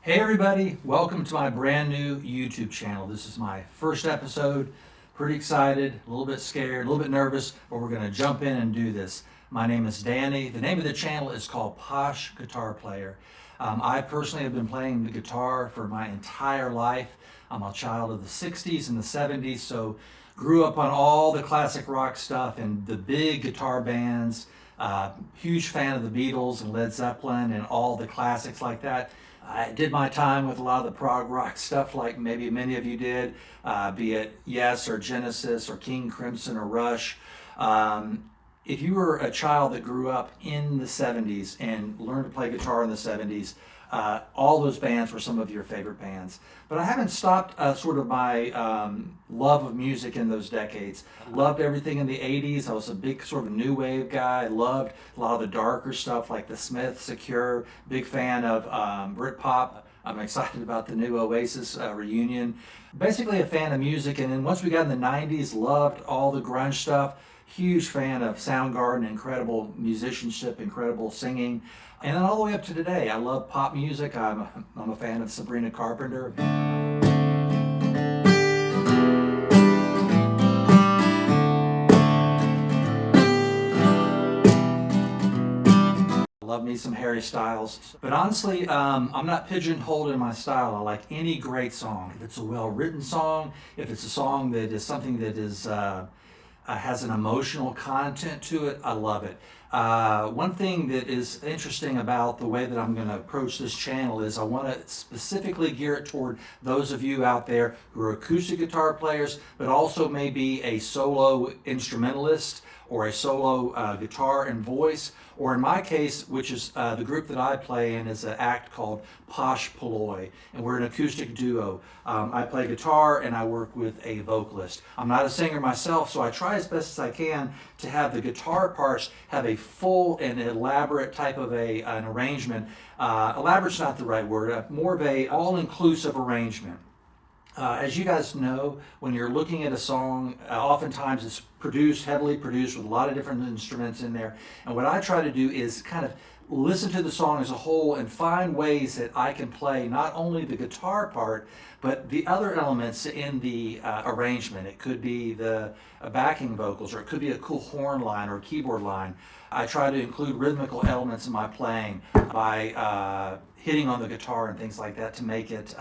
Hey everybody, welcome to my brand new YouTube channel. This is my first episode. Pretty excited, a little bit scared, a little bit nervous, but we're gonna jump in and do this. My name is Danny. The name of the channel is called Posh Guitar Player. I personally have been playing the guitar for my entire life. I'm a child of the 60s and the 70s, so grew up on all the classic rock stuff and the big guitar bands. Huge fan of the Beatles and Led Zeppelin and all the classics like that. I did my time with a lot of the prog rock stuff like maybe many of you did, be it Yes or Genesis or King Crimson or Rush. If you were a child that grew up in the 70s and learned to play guitar in the 70s, all those bands were some of your favorite bands. But I haven't stopped sort of my love of music in those decades. Loved everything in the 80s. I was a big sort of new wave guy. Loved a lot of the darker stuff like the Smiths, The Cure. Big fan of Britpop. I'm excited about the new Oasis reunion. Basically a fan of music. And then once we got in the 90s, loved all the grunge stuff. Huge fan of Soundgarden, incredible musicianship, incredible singing. And then all the way up to today, I love pop music. I'm a fan of Sabrina Carpenter. Love me some Harry Styles. But honestly, I'm not pigeonholed in my style. I like any great song. If it's a well-written song, if it's a song that is something that is has an emotional content to it, I love it. One thing that is interesting about the way that I'm going to approach this channel is I want to specifically gear it toward those of you out there who are acoustic guitar players, but also maybe a solo instrumentalist or a solo guitar and voice, or in my case, which is the group that I play in, is an act called Posh Guitar, and we're an acoustic duo. I play guitar and I work with a vocalist. I'm not a singer myself, so I try as best as I can to have the guitar parts have a full and elaborate type of an arrangement. Elaborate's not the right word, more of a all-inclusive arrangement. As you guys know, when you're looking at a song, oftentimes it's heavily produced with a lot of different instruments in there. And what I try to do is kind of listen to the song as a whole and find ways that I can play not only the guitar part, but the other elements in the arrangement. It could be the backing vocals, or it could be a cool horn line or keyboard line. I try to include rhythmical elements in my playing by hitting on the guitar and things like that to make it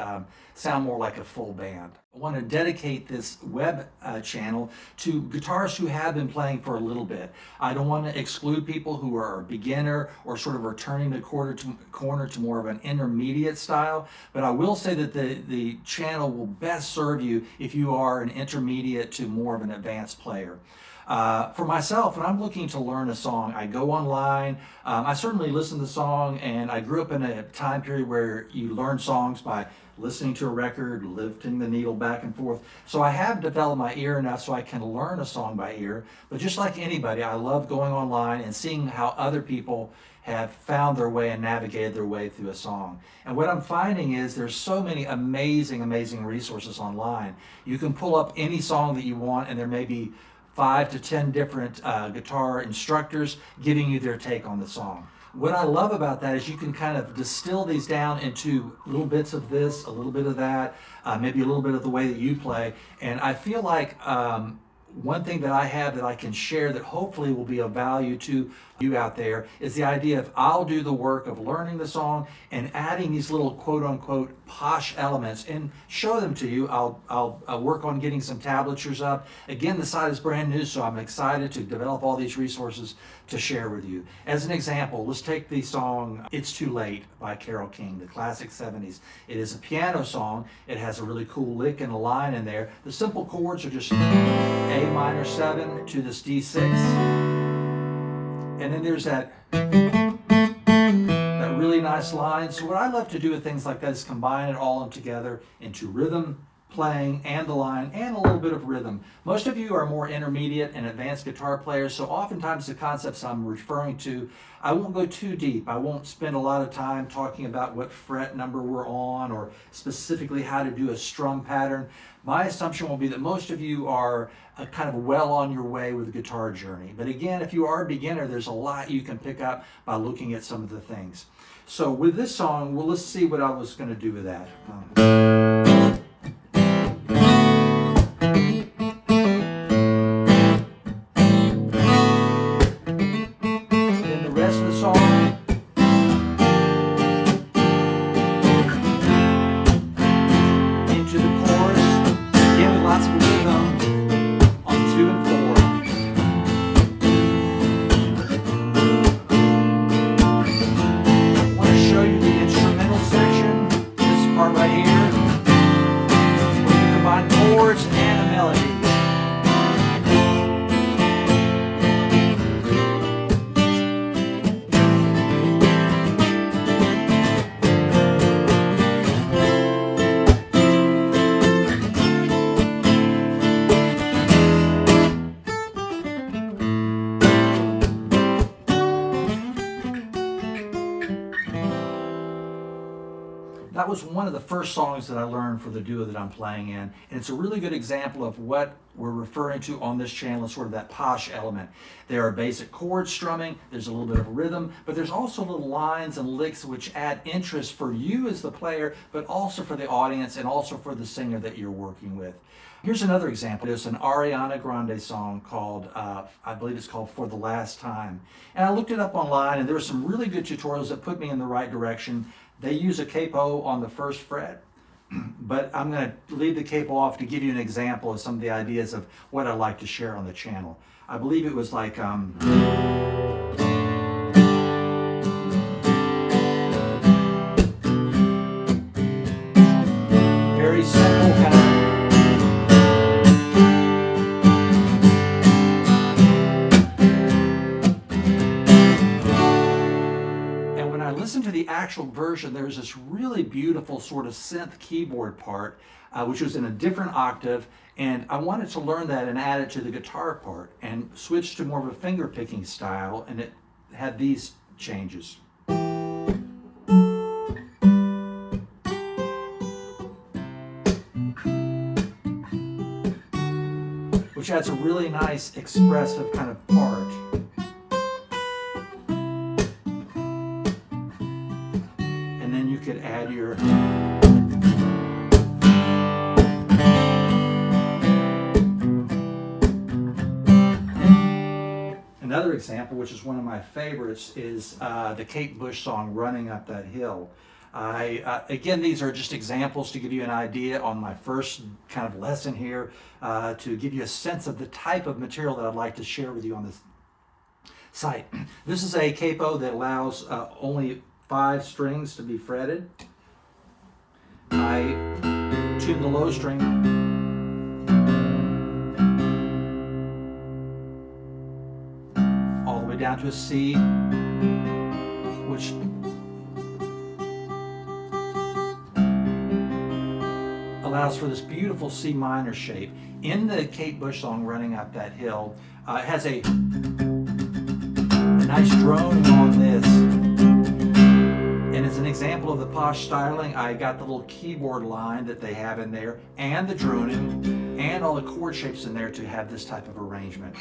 sound more like a full band. I want to dedicate this web channel to guitarists who have been playing for a little bit. I don't want to exclude people who are a beginner or sort of are turning the corner to more of an intermediate style, but I will say that the channel will best serve you if you are an intermediate to more of an advanced player. For myself, when I'm looking to learn a song, I go online. I certainly listen to the song, and I grew up in a time period where you learn songs by listening to a record, lifting the needle back and forth. So I have developed my ear enough so I can learn a song by ear. But just like anybody, I love going online and seeing how other people have found their way and navigated their way through a song. And what I'm finding is there's so many amazing resources online. You can pull up any song that you want, and there may be 5 to 10 different guitar instructors giving you their take on the song. What I love about that is you can kind of distill these down into little bits of this, a little bit of that, maybe a little bit of the way that you play. And I feel like one thing that I have that I can share that hopefully will be of value to you out there is the idea of I'll do the work of learning the song and adding these little quote-unquote posh elements and show them to you. I'll work on getting some tablatures up. Again, the site is brand new, so I'm excited to develop all these resources to share with you. As an example, let's take the song It's Too Late by Carole King, the classic 70s. It is a piano song. It has a really cool lick and a line in there. The simple chords are just A minor 7 to this D6. And then there's that really nice line. So what I love to do with things like that is combine it all together into rhythm, playing and the line and a little bit of rhythm. Most of you are more intermediate and advanced guitar players, so oftentimes the concepts I'm referring to, I won't go too deep. I won't spend a lot of time talking about what fret number we're on or specifically how to do a strum pattern. My assumption will be that most of you are kind of well on your way with the guitar journey. But again, if you are a beginner, there's a lot you can pick up by looking at some of the things. So with this song, well, let's see what I was going to do with that. Then the rest of the song. Into the chorus, again with lots of rhythm on 2 and 4. I want to show you the instrumental section, this part right here, where you combine chords and a melody. That was one of the first songs that I learned for the duo that I'm playing in, and it's a really good example of what we're referring to on this channel as sort of that posh element. There are basic chord strumming, there's a little bit of rhythm, but there's also little lines and licks which add interest for you as the player, but also for the audience and also for the singer that you're working with. Here's another example. There's an Ariana Grande song called, I believe it's called For the Last Time. And I looked it up online, and there were some really good tutorials that put me in the right direction. They use a capo on the first fret, but I'm going to leave the capo off to give you an example of some of the ideas of what I like to share on the channel. I believe it was like, very simple kind of. Listen to the actual version, there's this really beautiful sort of synth keyboard part, which was in a different octave, and I wanted to learn that and add it to the guitar part and switch to more of a finger picking style, and it had these changes. Which adds a really nice expressive kind of part. You could add your another example, which is one of my favorites, is the Kate Bush song Running Up That Hill. Again, these are just examples to give you an idea on my first kind of lesson here, to give you a sense of the type of material that I'd like to share with you on this site. This is a capo that allows only 5 strings to be fretted. I tune the low string all the way down to a C, which allows for this beautiful C minor shape. In the Kate Bush song Running Up That Hill, it has a nice droning on this. And as an example of the Posh styling, I got the little keyboard line that they have in there, and the droning, and all the chord shapes in there to have this type of arrangement.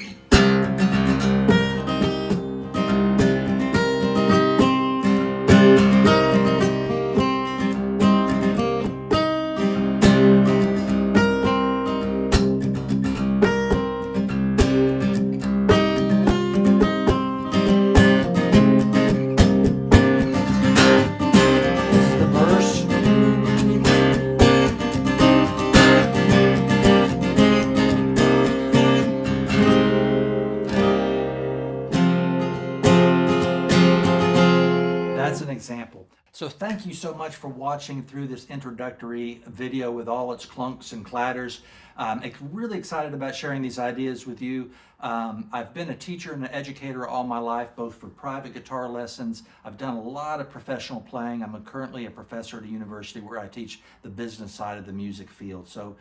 thank you so much for watching through this introductory video with all its clunks and clatters. I'm really excited about sharing these ideas with you. I've been a teacher and an educator all my life, both for private guitar lessons. I've done a lot of professional playing. I'm currently a professor at a university where I teach the business side of the music field. So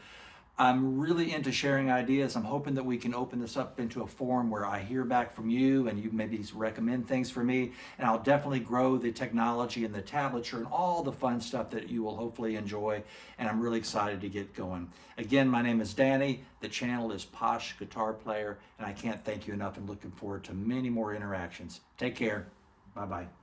I'm really into sharing ideas. I'm hoping that we can open this up into a forum where I hear back from you and you maybe recommend things for me. And I'll definitely grow the technology and the tablature and all the fun stuff that you will hopefully enjoy. And I'm really excited to get going. Again, my name is Danny. The channel is Posh Guitar Player. And I can't thank you enough and looking forward to many more interactions. Take care. Bye-bye.